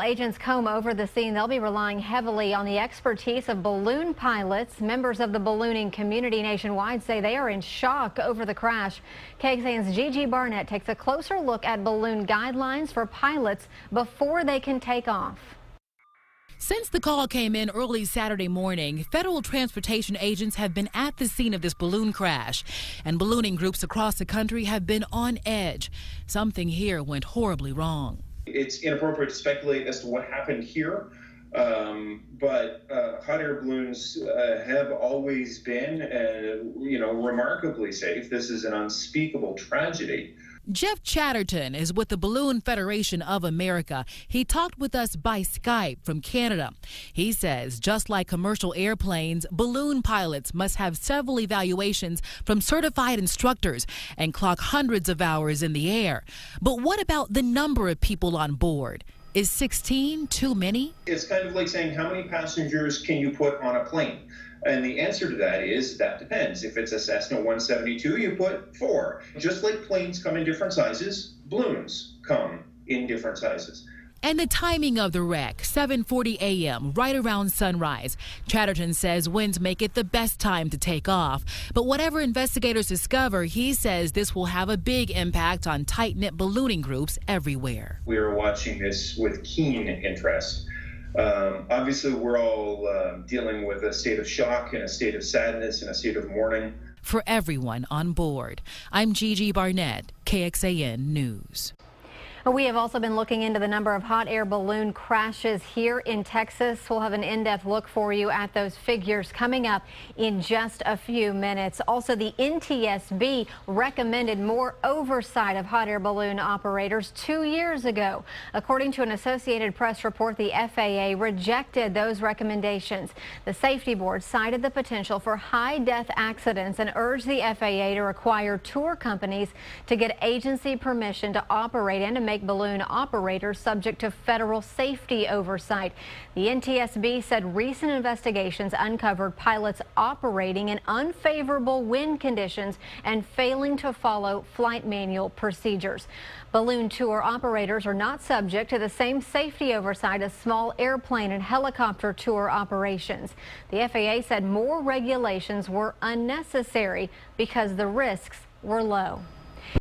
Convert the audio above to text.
While agents comb over the scene, they'll be relying heavily on the expertise of balloon pilots. Members of the ballooning community nationwide say they are in shock over the crash. KXAN's Gigi Barnett takes a closer look at balloon guidelines for pilots before they can take off. Since the call came in early Saturday morning, federal transportation agents have been at the scene of this balloon crash, and ballooning groups across the country have been on edge. Something here went horribly wrong. It's inappropriate to speculate as to what happened here, but hot air balloons have always been, remarkably safe. This is an unspeakable tragedy. Jeff Chatterton is with the Balloon Federation of America. He talked with us by Skype from Canada. He says just like commercial airplanes, balloon pilots must have several evaluations from certified instructors and clock hundreds of hours in the air. But what about the number of people on board? Is 16 too many? It's kind of like saying, how many passengers can you put on a plane? And the answer to that is, that depends. If it's a Cessna 172, you put 4. Just like planes come in different sizes, balloons come in different sizes. And the timing of the wreck, 7:40 a.m., right around sunrise. Chatterton says winds make it the best time to take off. But whatever investigators discover, he says this will have a big impact on tight-knit ballooning groups everywhere. We are watching this with keen interest. Obviously, we're all dealing with a state of shock and a state of sadness and a state of mourning. For everyone on board, I'm Gigi Barnett, KXAN News. We have also been looking into the number of hot air balloon crashes here in Texas. We'll have an in-depth look for you at those figures coming up in just a few minutes. Also, the NTSB recommended more oversight of hot air balloon operators 2 years ago. According to an Associated Press report, the FAA rejected those recommendations. The safety board cited the potential for high death accidents and urged the FAA to require tour companies to get agency permission to operate and to make balloon operators subject to federal safety oversight. The NTSB said recent investigations uncovered pilots operating in unfavorable wind conditions and failing to follow flight manual procedures. Balloon tour operators are not subject to the same safety oversight as small airplane and helicopter tour operations. The FAA said more regulations were unnecessary because the risks were low.